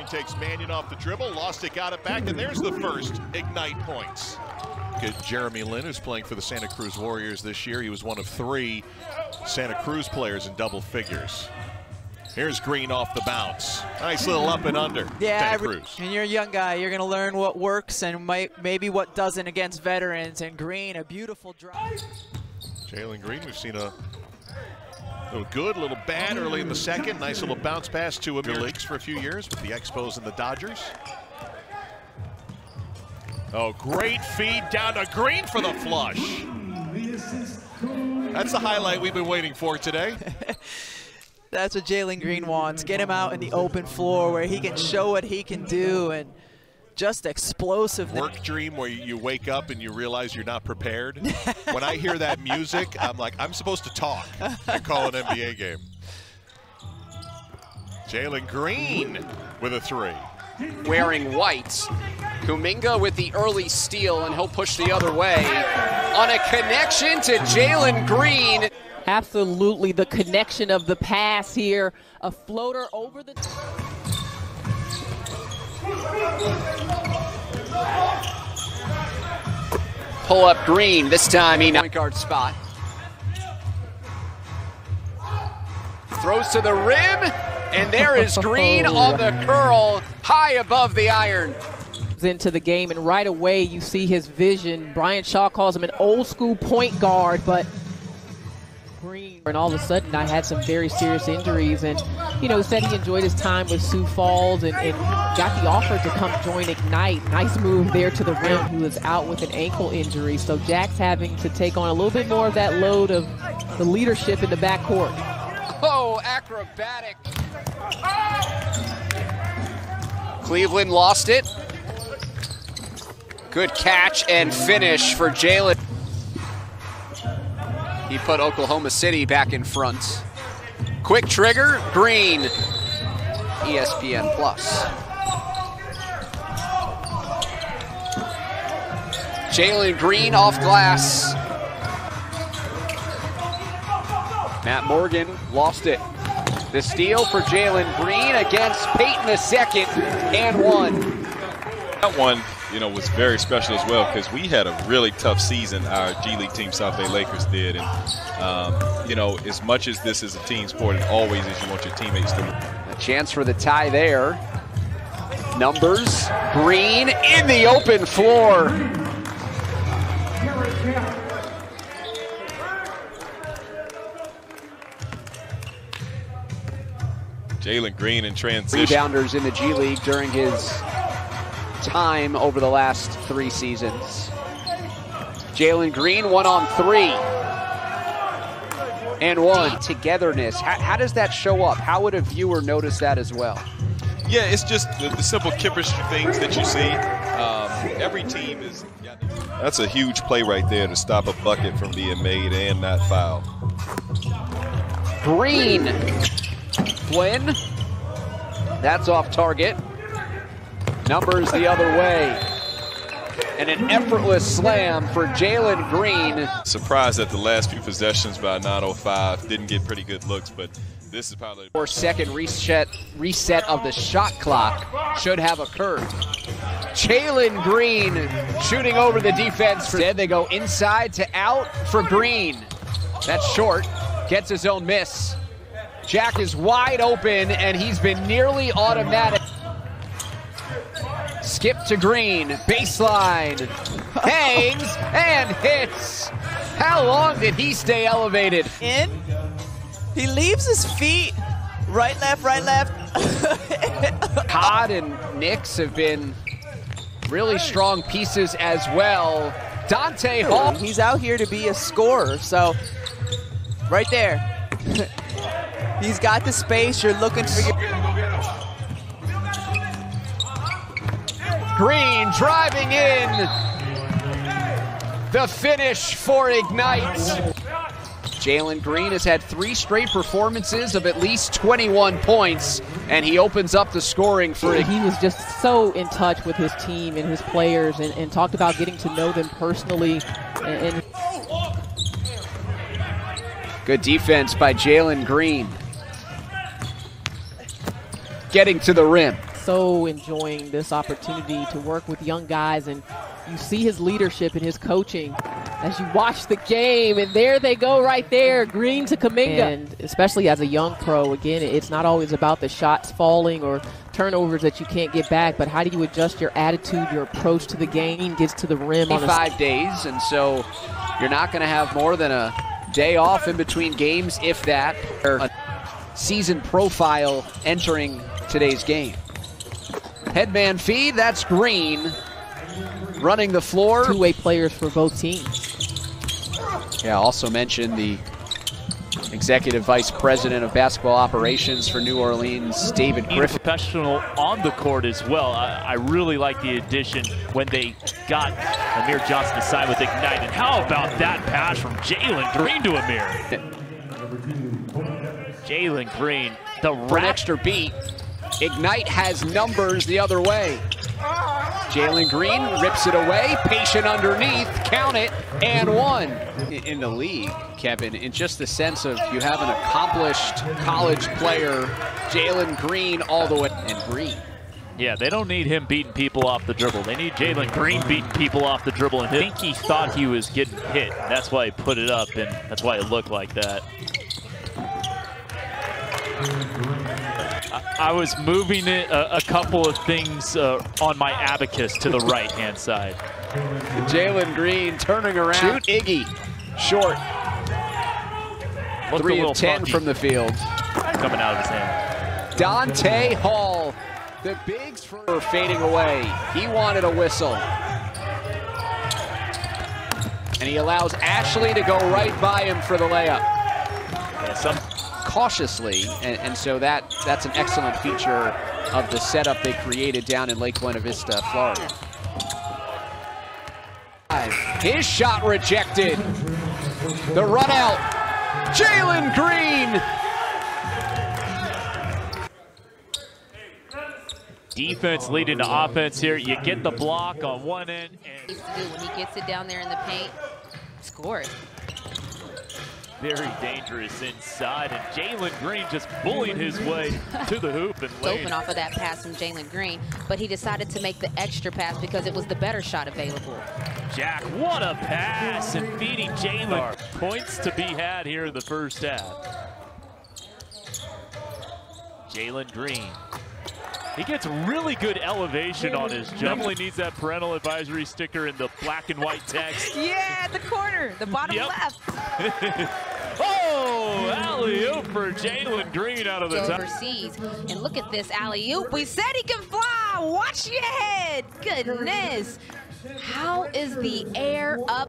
takes Mannion off the dribble, lost it, got it back, and there's the first Ignite points. Good Jeremy Lin, who's playing for the Santa Cruz Warriors this year. He was one of 3 Santa Cruz players in double figures. Here's Green off the bounce. Nice little up and under. Yeah, and you're a young guy. You're going to learn what works and maybe what doesn't against veterans. And Green, a beautiful drive. Jalen Green, we've seen a little good, a little bad early in the second. Nice little bounce pass to him. Leagues for a few years with the Expos and the Dodgers. Oh, great feed down to Green for the flush. That's the highlight we've been waiting for today. That's what Jalen Green wants. Get him out in the open floor where he can show what he can do, and just explosive. Work dream where you wake up and you realize you're not prepared. When I hear that music, I'm like, I'm supposed to talk and call an NBA game. Jalen Green with a 3. Wearing white. Kuminga with the early steal, and he'll push the other way. On a connection to Jalen Green. Absolutely, the connection of the pass here. A floater over the... Pull up Green. This time he point guard spot. Throws to the rim, and there is Green on the curl, high above the iron. Into the game, and right away you see his vision. Brian Shaw calls him an old school point guard, but Green, and all of a sudden I had some very serious injuries, and said he enjoyed his time with Sioux Falls and got the offer to come join Ignite. Nice move there to the rim. He was out with an ankle injury, so Jack's having to take on a little bit more of that load of the leadership in the backcourt. Oh, acrobatic. Cleveland lost it. Good catch and finish for Jalen. He put Oklahoma City back in front. Quick trigger, Green, ESPN Plus. Jalen Green off glass. Matt Morgan lost it. The steal for Jalen Green against Peyton II, and 1. That one, was very special as well, because we had a really tough season. Our G League team, South Bay Lakers, did, and as much as this is a team sport, it always is you want your teammates to win. A chance for the tie there. Numbers, Green in the open floor. Jalen Green in transition. Rebounders in the G League during his time over the last 3 seasons. Jalen Green 1-on-3 and 1. Togetherness. How does that show up? How would a viewer notice that as well? Yeah, it's just the simple kippish things that you see. Every team is. That's a huge play right there to stop a bucket from being made and not fouled. Green. Flynn. That's off target. Numbers the other way. And an effortless slam for Jalen Green. Surprised that the last few possessions by 905 didn't get pretty good looks, but this is probably... 4-second reset of the shot clock should have occurred. Jalen Green shooting over the defense. Instead, they go inside to out for Green. That's short. Gets his own miss. Jack is wide open, and he's been nearly automatic. Skip to Green, baseline, hangs and hits. How long did he stay elevated? In, he leaves his feet, right, left, right, left. Todd and Knicks have been really strong pieces as well. Dante Hall. He's out here to be a scorer, so right there. He's got the space, you're looking for your... Green driving in. The finish for Ignite. Jalen Green has had 3 straight performances of at least 21 points, and he opens up the scoring for Ignite. He was just so in touch with his team and his players, and talked about getting to know them personally. Good defense by Jalen Green. Getting to the rim. so enjoying this opportunity to work with young guys, and you see his leadership and his coaching as you watch the game, and there they go right there, Green to Kuminga. And especially as a young pro, again, it's not always about the shots falling or turnovers that you can't get back, but how do you adjust your attitude, your approach to the game, gets to the rim on 5 days, and so you're not going to have more than a day off in between games, if that. A season profile entering today's game. Headman feed, that's Green running the floor. Two-way players for both teams. Yeah, also mentioned the Executive Vice President of Basketball Operations for New Orleans, David Griffin. Professional on the court as well. I really like the addition when they got Amir Johnson to sign with Ignite. And how about that pass from Jalen Green to Amir? Jalen Green, for an extra beat. Ignite has numbers the other way. Jalen Green rips it away, patient underneath, count it, and one. In the league, Kevin, in just the sense of you have an accomplished college player, Jalen Green all the way, and Green. Yeah, they don't need him beating people off the dribble. They need Jalen Green beating people off the dribble, and I think he thought he was getting hit. That's why he put it up, and that's why it looked like that. I was moving it a couple of things on my abacus to the right-hand side. Jalen Green turning around. Shoot, Iggy, short. 3 of 10 from the field. Coming out of his hand. Dante Hall, the bigs for fading away. He wanted a whistle. And he allows Ashley to go right by him for the layup. Yeah, cautiously, and so that's an excellent feature of the setup they created down in Lake Buena Vista, Florida. His shot rejected. The run out. Jalen Green. Defense leading to offense here. You get the block on one end. And when he gets it down there in the paint, score it. Very dangerous inside, and Jalen Green just bullied his way to the hoop and laid. Open off of that pass from Jalen Green, but he decided to make the extra pass because it was the better shot available. Jack, what a pass, and feeding Jalen. Points to be had here in the first half. Jalen Green. He gets really good elevation on his jump. Definitely needs that parental advisory sticker in the black and white text. Yeah, the corner, the bottom left. Oh, alley-oop for Jalen Green out of the top. Overseas, and look at this alley-oop. We said he can fly. Watch your head. Goodness. How is the air up